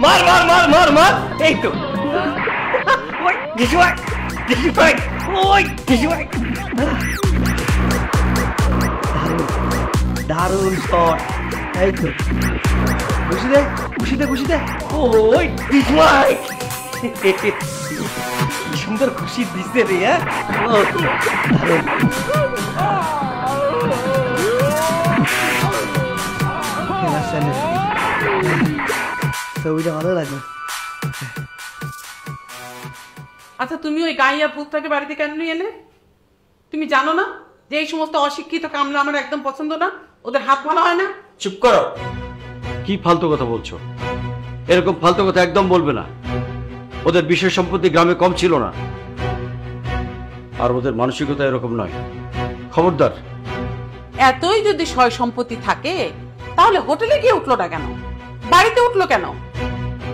মার মার মার মার মার, এই তো। ওই টিসু ভাই, টিসু ভাই, ওই টিসু ভাই। দারুণ শট, এই তো। খুশি দে, খুশি দে, খুশি দে। ওই টিসু ভাই, সুন্দর খুশি দিচ্ছে রে। হ্যাঁ, ছবিটা ভালো লাগলো। আচ্ছা, তুমি ওই গাইয়া ভূতটাকে বাড়িতে কেন নিয়ে এলে? তুমি জানো না যে এই সমস্ত অশিক্ষিত কামলা আমার একদম পছন্দ না, ওদের হাত ভালো হয় না? চুপ করো, কি ফালতু কথা বলছো? এরকম ফালতু কথা একদম বলবে না। ওদের বিষয় সম্পত্তি গ্রামে কম ছিল না, আর ওদের মানসিকতা এরকম নয়। খবরদার। এতই যদি সয় সম্পত্তি থাকে তাহলে হোটেলে গিয়ে উঠলো না কেন, বাড়িতে উঠলো কেন?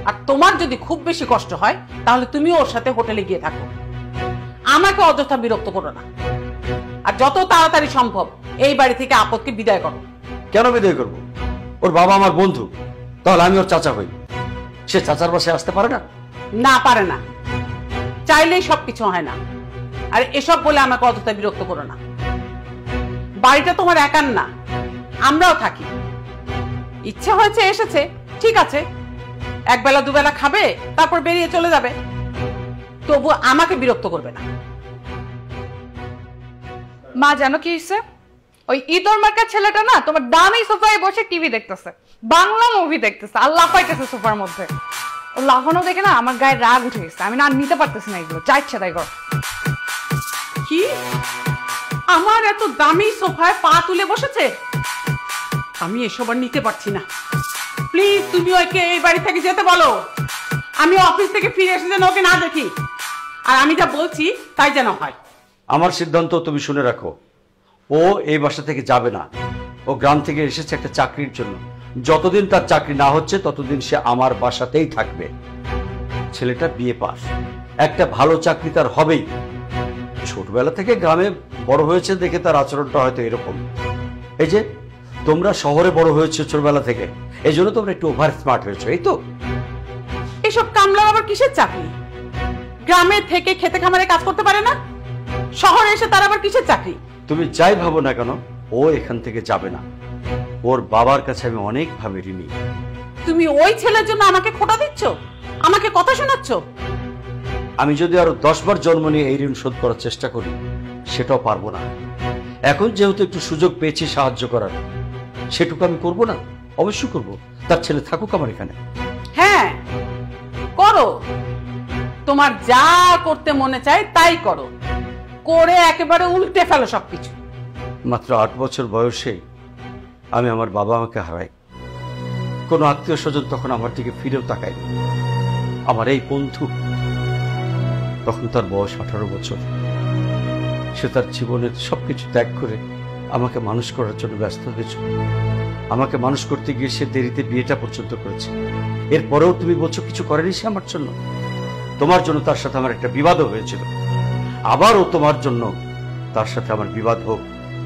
আর তোমার যদি খুব বেশি কষ্ট হয় তাহলে তুমিও ওর সাথে হোটেলে গিয়ে থাকো, আমাকে অযথা বিরক্ত করো না। আর যত তাড়াতাড়ি সম্ভব এই বাড়ি থেকে আপদকে বিদায় করো। কেন বিদায় করবো? ওর বাবা আমার বন্ধু, তাহলে আমি ওর চাচা হই। সে চাচার বাসায় আসতে পারে না? না, পারে না। চাইলেই সবকিছু হয় না। আর এসব বলে আমাকে অযথা বিরক্ত করো না। বাড়িটা তোমার একার না, আমরাও থাকি। ইচ্ছে হয়েছে এসেছে, ঠিক আছে, একবেলা দুবেলা খাবে, তারপর বেরিয়ে চলে যাবে। তবু আমাকে বিরক্ত করবে না। মা জানো কি হয়েছে? ওই ইতর মার্কার ছেলেটা না তোমার দামি সোফায় বসে টিভি দেখতেছে, বাংলা মুভি দেখতেছে, আর লাফাইতেছে সোফার মধ্যে। ও লাফানো দেখে না আমার গায়ে রাগ উঠে গেছে। আমি না নিতে পারতেছি না এগুলো, যা ইচ্ছা তাই কর। কি? আমার এত দামি সোফায় পা তুলে বসেছে? আমি এসব আর নিতে পারছি না। প্লিজ তুমি ওকে এই বাড়ি থেকে যেতে বলো। আমি অফিস থেকে ফিরে এসে যেন ওকে না দেখি, আর আমি যা বলছি তাই যেন হয়। আমার সিদ্ধান্ত তুমি শুনে রাখো। ও এই বাসা থেকে যাবে না। ও গ্রাম থেকে এসেছে একটা চাকরির জন্য। যতদিন তার চাকরি না হচ্ছে ততদিন সে আমার বাসাতেই থাকবে। ছেলেটা বিয়ে পাস, একটা ভালো চাকরি তার হবেই। ছোটবেলা থেকে গ্রামে বড় হয়েছে দেখে তার আচরণটা হয়তো এরকম। এই যে তোমরা শহরে বড় হয়েছে ছোটবেলা থেকে, এই জন্য তোমরা একটু ওভার স্মার্ট হয়েছো, এই তো। এসব কামলার আবার কিসের চাকরি? গ্রামে থেকে খেতে খামারে কাজ করতে পারে না, শহরে এসে তার আবার কিসের চাকরি? তুমি যাই ভাবো না কেন, ও এখান থেকে যাবে না। ওর বাবার কাছে আমি অনেকভাবে ঋণী। তুমি ওই ছেলের জন্য আমাকে খোটা দিচ্ছ, আমাকে কথা শোনাচ্ছ? আমি যদি আরো 10 বার জন্ম নিয়ে এই ঋণ শোধ করার চেষ্টা করি, সেটাও পারবো না। এখন যেহেতু একটু সুযোগ পেয়েছি সাহায্য করার, সেটুকু আমি করব না? অবশ্যই করব। তার ছেলে থাকুক আমার এখানে। হ্যাঁ, করো। তোমার যা করতে মনে চায় তাই করো, করে একেবারে উল্টে ফেলো সবকিছু। মাত্র 8 বছর বয়সে আমি আমার বাবা আমাকে হারাই। কোনো আত্মীয় স্বজন তখন আমার দিকে ফিরেও তাকায়। আমার এই বন্ধু, তখন তার বয়স 18 বছর। সে তার জীবনের সবকিছু ত্যাগ করে আমাকে মানুষ করার জন্য ব্যস্ত হয়েছিল। আমাকে মানুষ করতে গিয়ে সে দেরিতে বিয়েটা পর্যন্ত করেছে। এরপরেও তুমি বলছো কিছু করেনি সে আমার জন্য? তোমার জন্য তার সাথে আমার একটা বিবাদও হয়েছিল। আবারও তোমার জন্য তার সাথে আমার বিবাদ হোক,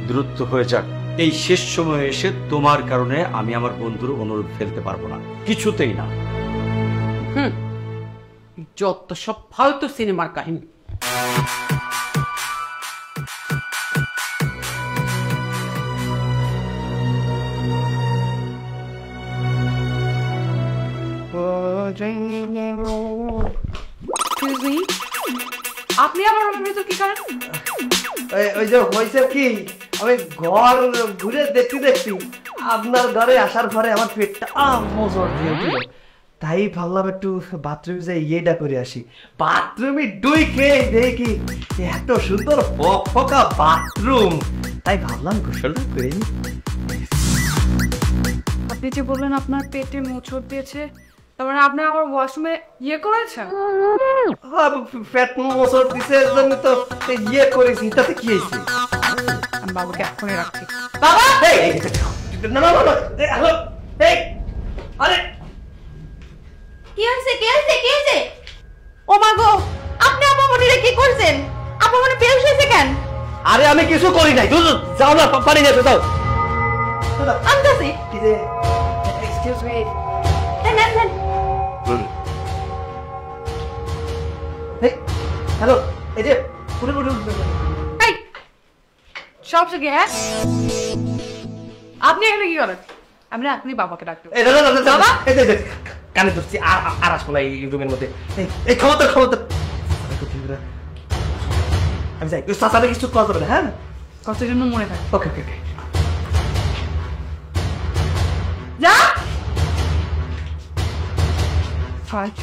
দূরত্ব হয়ে যাক, এই শেষ সময়ে এসে তোমার কারণে আমি আমার বন্ধুর অনুরোধ ফেলতে পারবো না, কিছুতেই না। যত সব ফালতু সিনেমার কাহিনী। আপনি আমার ভিতর কি করেন? ওই যে হয়েছে কি, আমি ঘর ঘুরে দেখতে দেখতে আপনার ঘরে আসার পরে আমার পেটটা মোচড় দিয়ে দিল। তাই ভাবলাম একটু বাথরুমে যাই ইয়েটা করে আসি। বাথরুমে ঢুকে দেখি এত সুন্দর ফকফকা বাথরুম, তাই ভাবলাম গোসলটা করে নি। আপনি যে বললেন আপনার পেটে মোচড় দিয়েছে, তার মানে আপনি আবার ওয়াশরুমে ইয়ে করেছেন? পেট মোচড় দিছে জন্য তো ইয়ে করেছি, তাতে কি হয়েছে? আমি বাবুকে এখনই রাখছি। বাবা, না না না, হ্যালো, এই আরে কি হয়েছে? কি হয়েছে? কি হয়েছে? ও মা গো, আপনি আপামনিরে কি করছেন? আপামনি বেহুশ হয়েছে কেন? আরে আমি কিছু করি নাই, যাও না, পানি নিয়ে যাও। আনতাছি। Excuse me. নেন নেন নেন। হ্যালো, এই যে এই সব থেকে হ্যাঁ আপনি এখানে কি করেন? আমি না আপনি বাবাকে ডাকতে বাবা কানে ধরছি আর আসবো না এই রুমের মধ্যে। এই ক্ষমতা আমি যাই, চাচারে কিছু কল করবে না। হ্যাঁ, কষ্টের জন্য মনে থাকে। ওকে ওকে ওকে। যা ফাইট